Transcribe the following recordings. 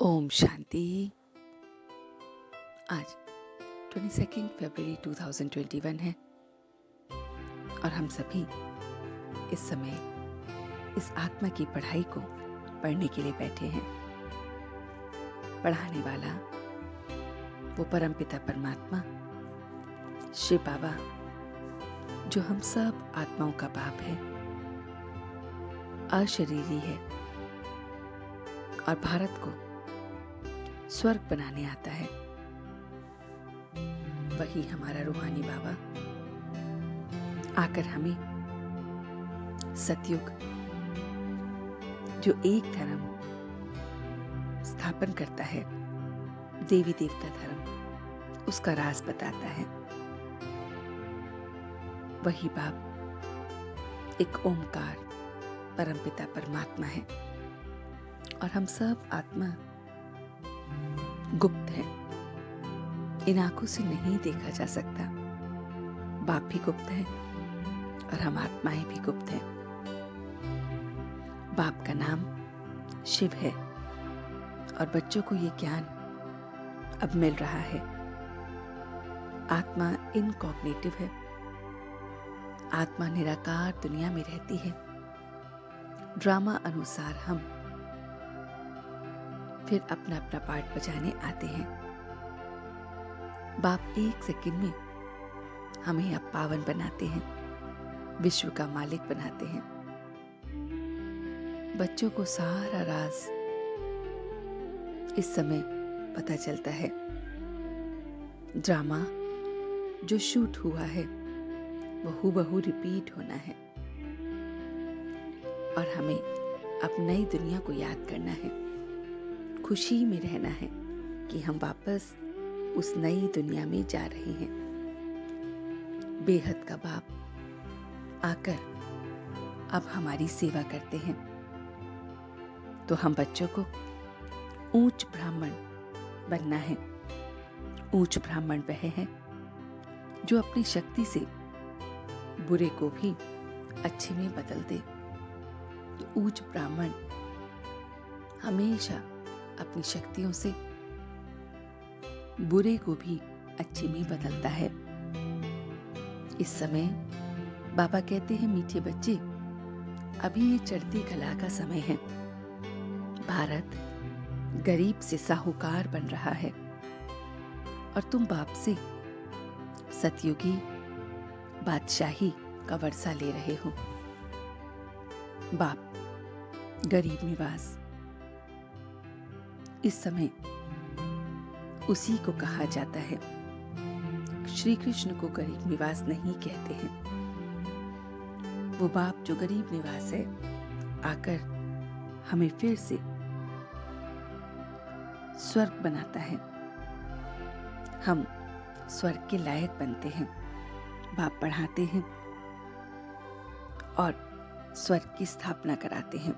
ओम शांति। आज 22 फरवरी 2021 है और हम सभी इस समय इस आत्मा की पढ़ाई को पढ़ने के लिए बैठे हैं। पढ़ाने वाला वो परमपिता परमात्मा शिव बाबा, जो हम सब आत्माओं का बाप है, अशरीरी है और भारत को स्वर्ग बनाने आता है। वही हमारा रूहानी बाबा आकर हमें सतयुग, जो एक धर्म स्थापन करता है, देवी देवता धर्म, उसका राज बताता है। वही बाप एक ओमकार परमपिता परमात्मा है और हम सब आत्मा गुप्त है। इन आंखों से नहीं देखा जा सकता। बाप भी गुप्त है और हम आत्माएं भी गुप्त हैं। बाप का नाम शिव है और बच्चों को ये ज्ञान अब मिल रहा है। आत्मा इनकॉग्निटिव है। आत्मा निराकार दुनिया में रहती है। ड्रामा अनुसार हम फिर अपना अपना पार्ट बजाने आते हैं। बाप एक सेकंड में हमें अब पावन बनाते हैं, विश्व का मालिक बनाते हैं। बच्चों को सारा राज इस समय पता चलता है। ड्रामा जो शूट हुआ है वो हूबहू रिपीट होना है और हमें अब नई दुनिया को याद करना है। खुशी में रहना है कि हम वापस उस नई दुनिया में जा रहे हैं। बेहद का बाप आकर अब हमारी सेवा करते हैं। तो हम बच्चों को ऊंच ब्राह्मण बनना है। ऊंच ब्राह्मण वह है जो अपनी शक्ति से बुरे को भी अच्छे में बदल दे। तो ऊंच ब्राह्मण हमेशा अपनी शक्तियों से बुरे को भी अच्छे में बदलता है। इस समय बाबा कहते हैं, मीठे बच्चे, अभी ये चढ़ती कला का समय है। भारत गरीब से साहूकार बन रहा है और तुम बाप से सतयुगी बादशाही का वर्षा ले रहे हो। बाप गरीब निवास इस समय उसी को कहा जाता है। श्री कृष्ण को गरीब निवास नहीं कहते हैं। वो बाप जो गरीब निवास है आकर हमें फिर से स्वर्ग बनाता है। हम स्वर्ग के लायक बनते हैं। बाप पढ़ाते हैं और स्वर्ग की स्थापना कराते हैं।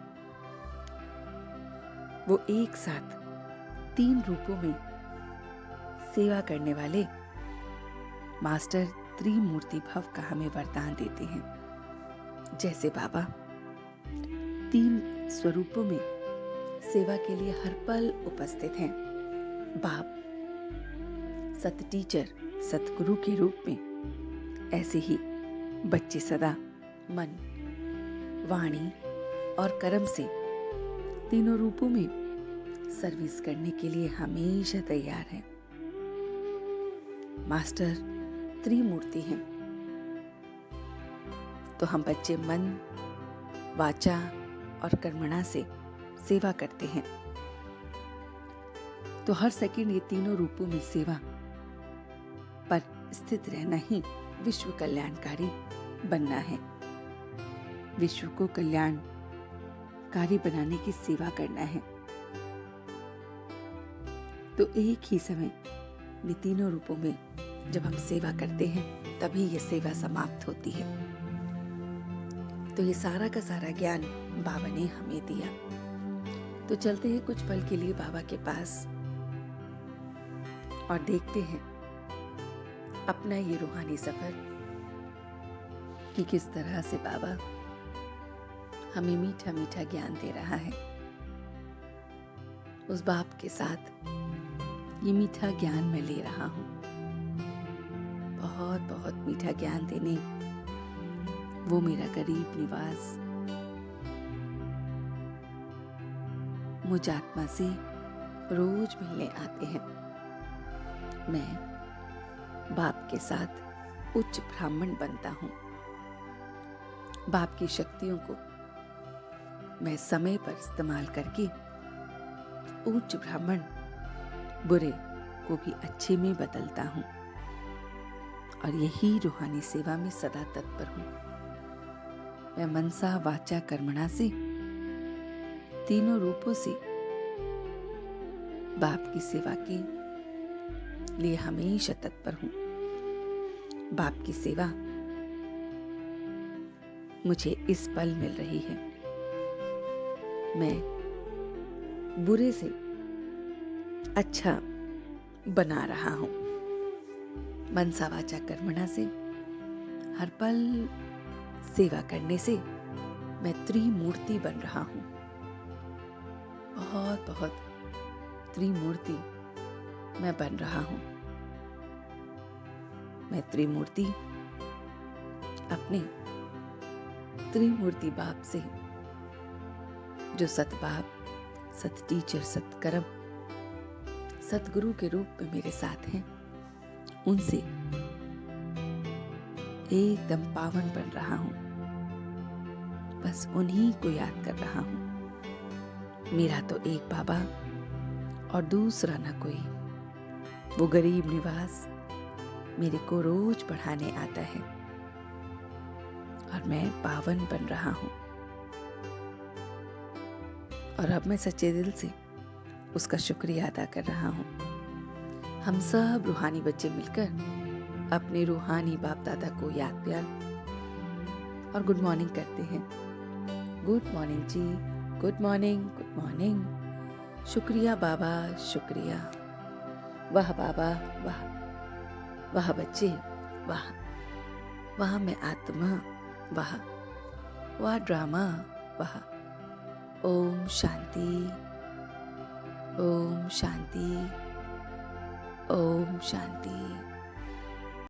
वो एक साथ 3 रूपों में सेवा करने वाले मास्टर त्रिमूर्ति भव का हमें वरदान देते हैं। जैसे बाबा 3 स्वरूपों में सेवा के लिए हर पल उपस्थित हैं। बाप सत टीचर, सतगुरु के रूप में, ऐसे ही बच्चे सदा मन, वाणी और कर्म से तीनों रूपों में सर्विस करने के लिए हमेशा तैयार हैं। मास्टर त्रिमूर्ति हैं। तो हम बच्चे मन, वाचा और कर्मणा से सेवा करते हैं। तो हर सेकंड ये तीनों रूपों में सेवा पर स्थित रहना ही विश्व कल्याणकारी बनना है। विश्व को कल्याणकारी बनाने की सेवा करना है। तो एक ही समय ये तीनों रूपों में जब हम सेवा करते हैं तभी ये सेवा समाप्त होती है। तो ये सारा का सारा ज्ञान बाबा ने हमें दिया। तो चलते हैं कुछ पल के लिए बाबा के पास और देखते हैं अपना ये रूहानी सफर कि किस तरह से बाबा हमें मीठा मीठा ज्ञान दे रहा है। उस बाप के साथ ये मीठा ज्ञान मैं ले रहा हूँ। बहुत बहुत मीठा ज्ञान देने वो मेरा गरीब निवास मुझ आत्मा से रोज मिलने आते हैं। मैं बाप के साथ उच्च ब्राह्मण बनता हूँ। बाप की शक्तियों को मैं समय पर इस्तेमाल करके उच्च ब्राह्मण बुरे को भी अच्छे में बदलता हूँ और यही रूहानी सेवा में सदा तत्पर हूँ। मैं मनसा वाचा कर्मणा से तीनों रूपों से बाप की सेवा के लिए हमेशा तत्पर हूँ। बाप की सेवा मुझे इस पल मिल रही है। मैं बुरे से अच्छा बना रहा हूँ। मनसा वाचा कर्मणा से हर पल सेवा करने से मैं त्रिमूर्ति बन रहा हूँ। बहुत बहुत त्रिमूर्ति मैं बन रहा हूँ। मैं त्रिमूर्ति अपने त्रिमूर्ति बाप से, जो सत बाप, सत टीचर, सत कर्म, सतगुरु के रूप में मेरे साथ हैं, उनसे एकदम पावन बन रहा हूँ। बस उन्हीं को याद कर रहा हूँ। मेरा तो एक बाबा और दूसरा न कोई। वो गरीब निवास मेरे को रोज पढ़ाने आता है और मैं पावन बन रहा हूँ। और अब मैं सच्चे दिल से उसका शुक्रिया अदा कर रहा हूँ। हम सब रूहानी बच्चे मिलकर अपने रूहानी बाप दादा को याद प्यार और गुड मॉर्निंग करते हैं। गुड मॉर्निंग जी, गुड मॉर्निंग, गुड मॉर्निंग। शुक्रिया बाबा, शुक्रिया। वाह बाबा, वाह वाह बच्चे, वाह वाह मैं आत्मा, वाह वाह ड्रामा, वाह। ओम शांति, ओम शांति, ओम शांति।